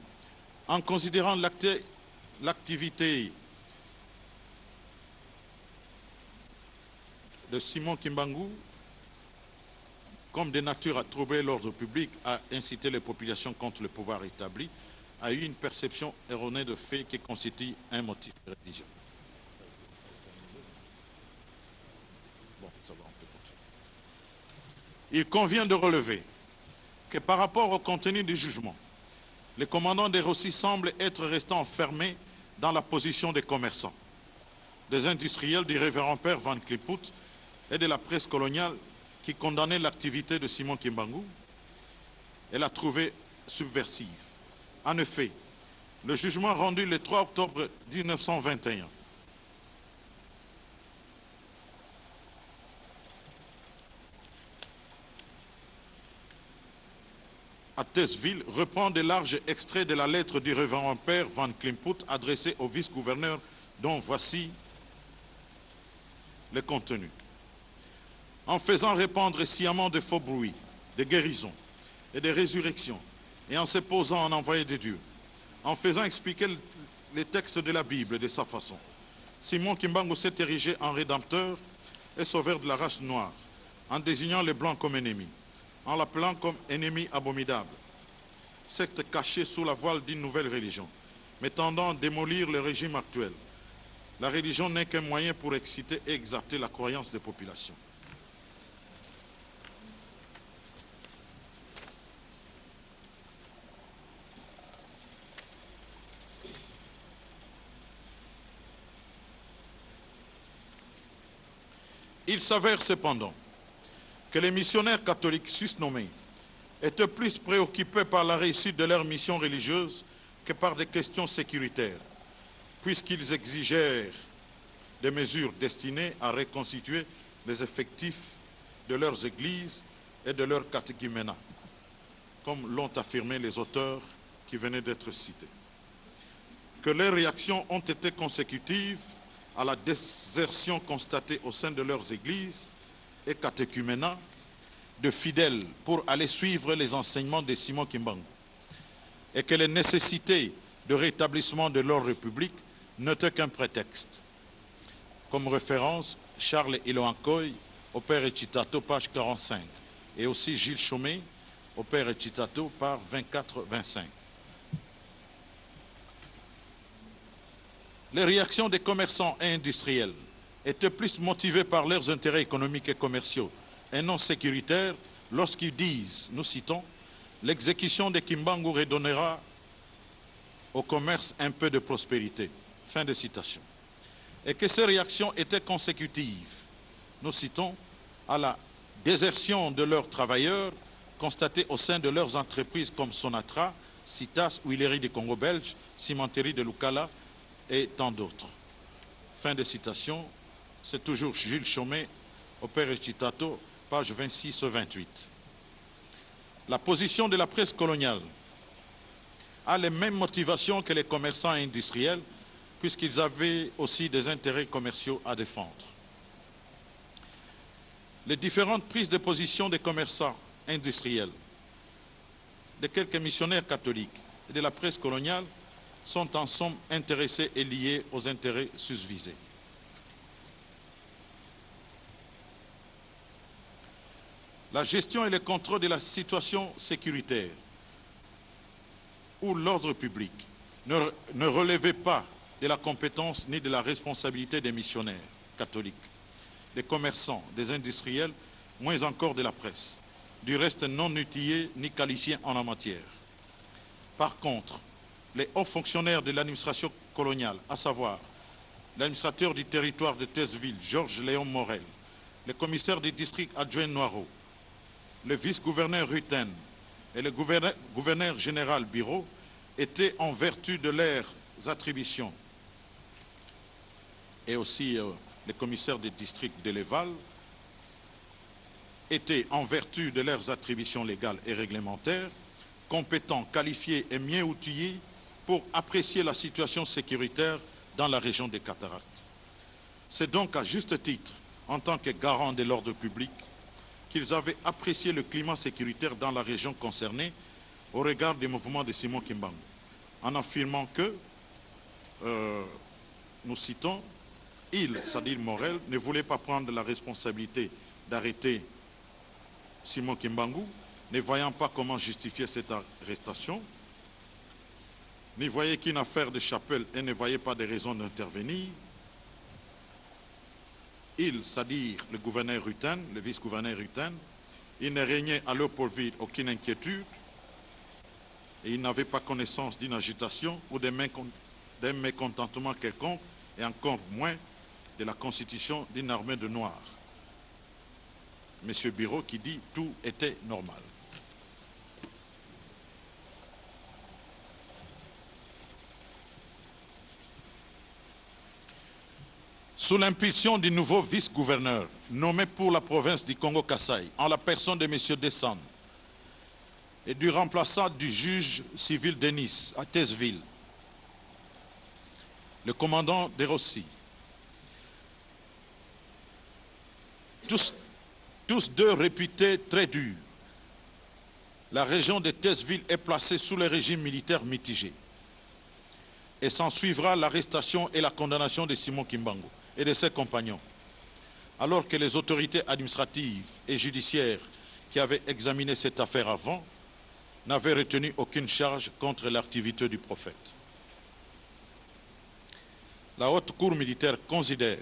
en considérant l'activité de Simon Kimbangu comme de nature à troubler l'ordre public, à inciter les populations contre le pouvoir établi, a eu une perception erronée de fait qui constitue un motif de religion. Bon, ça va, on peut continuer. Il convient de relever que par rapport au contenu du jugement, le commandant des Rossi semble être resté enfermé dans la position des commerçants, des industriels du révérend père Van Kliput et de la presse coloniale qui condamnait l'activité de Simon Kimbangu et l'a trouvée subversive. En effet, le jugement rendu le 3 octobre 1921 à Tazeville reprend de larges extraits de la lettre du révérend père Van Kliput adressée au vice-gouverneur dont voici le contenu. En faisant répandre sciemment de faux bruits, de guérisons et de résurrections, et en se posant en envoyé de Dieu, en faisant expliquer les textes de la Bible de sa façon, Simon Kimbangu s'est érigé en rédempteur et sauveur de la race noire, en désignant les Blancs comme ennemis, en l'appelant comme ennemi abominable, secte cachée sous la voile d'une nouvelle religion, mais tendant à démolir le régime actuel. La religion n'est qu'un moyen pour exciter et exalter la croyance des populations. Il s'avère cependant que les missionnaires catholiques susnommés étaient plus préoccupés par la réussite de leur mission religieuse que par des questions sécuritaires, puisqu'ils exigèrent des mesures destinées à reconstituer les effectifs de leurs églises et de leurs catéchuménats, comme l'ont affirmé les auteurs qui venaient d'être cités. Que leurs réactions ont été consécutives à la désertion constatée au sein de leurs églises et catéchuménats de fidèles pour aller suivre les enseignements de Simon Kimbangu, et que les nécessités de rétablissement de l'ordre public n'étaient qu'un prétexte. Comme référence, Charles Iloankoy, au père Echitato, page 45, et aussi Gilles Chaumet, au père Echitato, page 24-25. Les réactions des commerçants et industriels étaient plus motivées par leurs intérêts économiques et commerciaux et non sécuritaires lorsqu'ils disent, nous citons, « l'exécution de Kimbangu redonnera au commerce un peu de prospérité ». Fin de citation. Et que ces réactions étaient consécutives, nous citons, à la désertion de leurs travailleurs constatée au sein de leurs entreprises comme Sonatra, Citas, Huileries du Congo belge, Cimenterie de Lukala, et tant d'autres. Fin de citation, c'est toujours Jules Chaumet, au père Echitato, page 26-28. La position de la presse coloniale a les mêmes motivations que les commerçants industriels, puisqu'ils avaient aussi des intérêts commerciaux à défendre. Les différentes prises de position des commerçants industriels, de quelques missionnaires catholiques et de la presse coloniale sont en somme intéressés et liés aux intérêts susvisés. La gestion et le contrôle de la situation sécuritaire ou l'ordre public ne relevaient pas de la compétence ni de la responsabilité des missionnaires catholiques, des commerçants, des industriels, moins encore de la presse, du reste non outillés ni qualifiés en la matière. Par contre, les hauts fonctionnaires de l'administration coloniale, à savoir l'administrateur du territoire de Tazeville, Georges Léon Morel, le commissaire du district adjoint Noiro, le vice-gouverneur Rutten et le gouverneur général Biro étaient, en vertu de leurs attributions, et aussi les commissaires des districts de l'Eval, étaient, en vertu de leurs attributions légales et réglementaires, compétents, qualifiés et mieux outillés pour apprécier la situation sécuritaire dans la région des Cataractes. C'est donc à juste titre, en tant que garant de l'ordre public, qu'ils avaient apprécié le climat sécuritaire dans la région concernée au regard des mouvements de Simon Kimbangu, en affirmant que, nous citons, il, c'est-à-dire Morel, ne voulait pas prendre la responsabilité d'arrêter Simon Kimbangu, ne voyant pas comment justifier cette arrestation, ne voyait qu'une affaire de chapelle et ne voyait pas de raison d'intervenir. Il, c'est-à-dire le gouverneur Rutten, le vice-gouverneur Rutten, il ne régnait à Léopoldville aucune inquiétude et il n'avait pas connaissance d'une agitation ou d'un mécontentement quelconque et encore moins de la constitution d'une armée de Noirs. Monsieur Biro qui dit tout était normal. Sous l'impulsion du nouveau vice-gouverneur nommé pour la province du Congo-Kasaï, en la personne de M. Dessan et du remplaçant du juge civil de Nice à Thèseville, le commandant de Rossi, tous deux réputés très durs, la région de Thèseville est placée sous le régime militaire mitigé et s'en suivra l'arrestation et la condamnation de Simon Kimbangu et de ses compagnons, alors que les autorités administratives et judiciaires qui avaient examiné cette affaire avant n'avaient retenu aucune charge contre l'activité du prophète. La haute cour militaire considère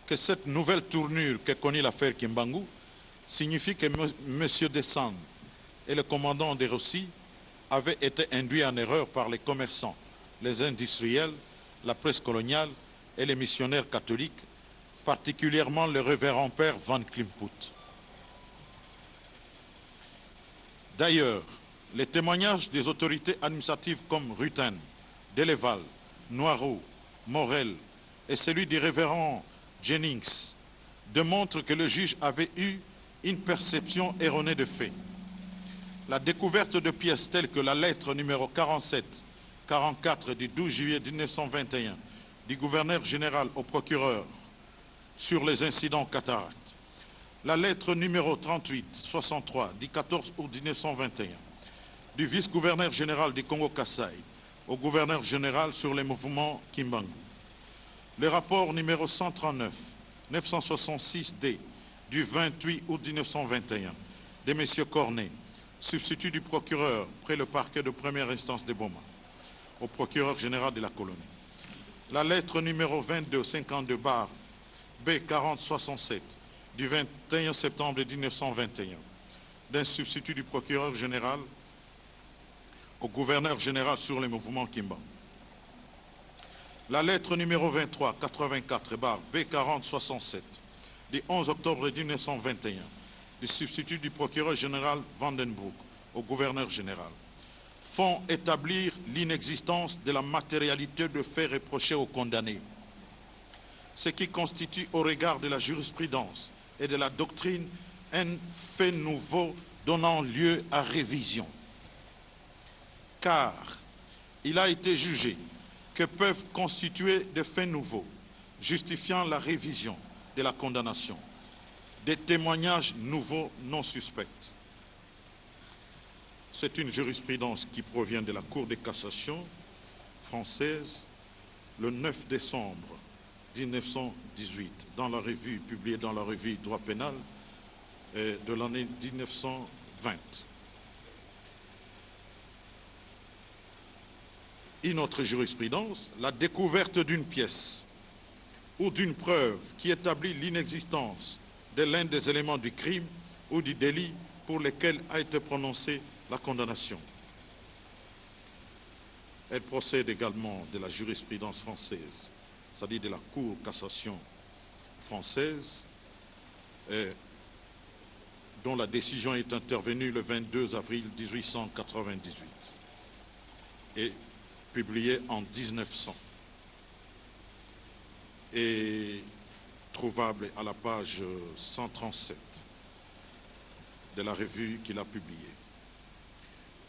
que cette nouvelle tournure que connaît l'affaire Kimbangu signifie que M. Dessan et le commandant de Rossi avaient été induits en erreur par les commerçants, les industriels, la presse coloniale et les missionnaires catholiques, particulièrement le révérend père Van Klimput. D'ailleurs, les témoignages des autorités administratives comme Rutten, Deleval, Noireau, Morel et celui du révérend Jennings démontrent que le juge avait eu une perception erronée de fait. La découverte de pièces telles que la lettre numéro 47-44 du 12 juillet 1921 du gouverneur général au procureur sur les incidents cataractes, la lettre numéro 38-63 du 14 août 1921 du vice-gouverneur général du Congo-Kasaï au gouverneur général sur les mouvements Kimbangu, le rapport numéro 139-966D du 28 août 1921 de M. Cornet, substitut du procureur près le parquet de première instance de Boma, au procureur général de la colonie. La lettre numéro 2252 B4067 du 21 septembre 1921 d'un substitut du procureur général au gouverneur général sur les mouvements Kimbangu. La lettre numéro 2384 B4067 du 11 octobre 1921 du substitut du procureur général Vandenbroek au gouverneur général font établir l'inexistence de la matérialité de faits reprochés aux condamnés, ce qui constitue au regard de la jurisprudence et de la doctrine un fait nouveau donnant lieu à révision. Car il a été jugé que peuvent constituer des faits nouveaux justifiant la révision de la condamnation, des témoignages nouveaux non suspects. C'est une jurisprudence qui provient de la Cour de cassation française le 9 décembre 1918, dans la revue, publiée dans la revue Droit pénal de l'année 1920. Une autre jurisprudence, la découverte d'une pièce ou d'une preuve qui établit l'inexistence de l'un des éléments du crime ou du délit pour lesquels a été prononcée la condamnation. Elle procède également de la jurisprudence française, c'est-à-dire de la Cour de cassation française, dont la décision est intervenue le 22 avril 1898 et publiée en 1900 et trouvable à la page 137 de la revue qu'il a publiée.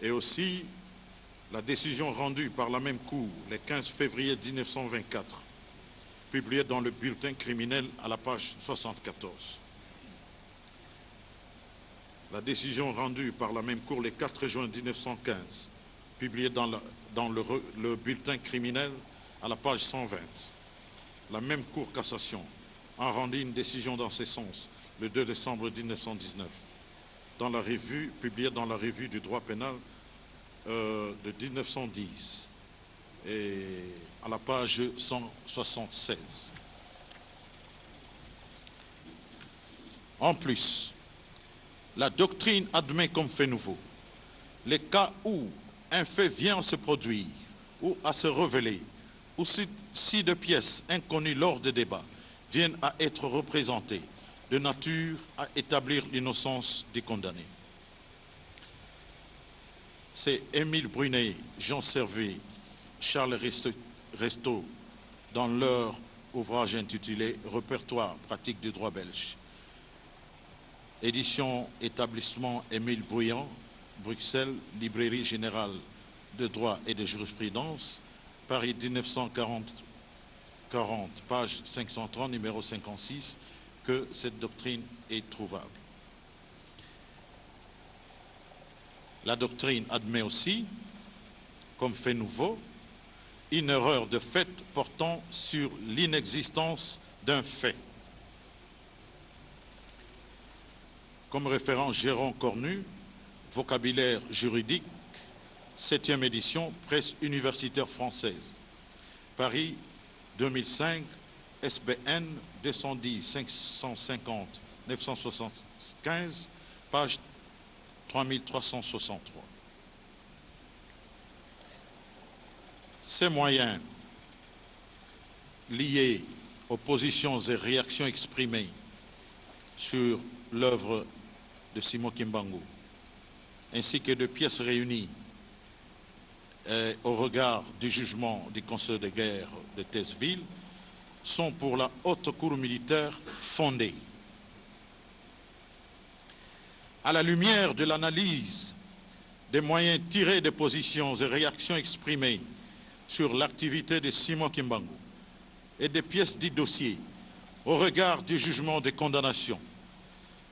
Et aussi la décision rendue par la même Cour le 15 février 1924, publiée dans le bulletin criminel à la page 74. La décision rendue par la même Cour le 4 juin 1915, publiée dans le bulletin criminel à la page 120. La même Cour cassation a rendu une décision dans ce sens le 2 décembre 1919, dans la revue, publiée dans la revue du droit pénal de 1910 et à la page 176. En plus, la doctrine admet comme fait nouveau les cas où un fait vient à se produire ou à se révéler, ou si de pièces inconnues lors des débats viennent à être représentées de nature à établir l'innocence des condamnés. C'est Émile Brunet, Jean Servet, Charles Resto, dans leur ouvrage intitulé « Répertoire pratique du droit belge ». Édition Établissement Émile Bruyant, Bruxelles, Librairie générale de droit et de jurisprudence, Paris 1940, page 530, numéro 56, que cette doctrine est trouvable. La doctrine admet aussi, comme fait nouveau, une erreur de fait portant sur l'inexistence d'un fait. Comme référent Jérôme Cornu, vocabulaire juridique, 7e édition, presse universitaire française. Paris 2005, SBN 210 550 975, page 3363. Ces moyens liés aux positions et réactions exprimées sur l'œuvre de Simon Kimbangu, ainsi que de pièces réunies au regard du jugement du Conseil de guerre de Thèsville, sont pour la haute cour militaire fondés. À la lumière de l'analyse des moyens tirés des positions et réactions exprimées sur l'activité de Simon Kimbangu et des pièces du dossier, au regard du jugement de condamnation,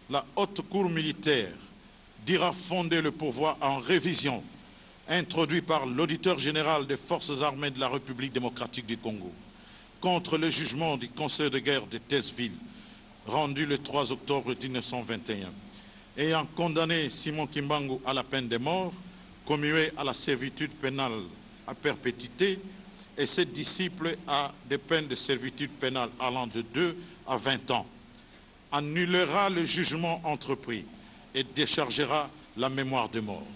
la haute cour militaire dira fonder le pourvoi en révision introduit par l'auditeur général des forces armées de la République démocratique du Congo contre le jugement du Conseil de guerre de Thèsville rendu le 3 octobre 1921 ayant condamné Simon Kimbangu à la peine de mort, commué à la servitude pénale à perpétuité et ses disciples à des peines de servitude pénale allant de 2 à 20 ans, annulera le jugement entrepris et déchargera la mémoire de mort.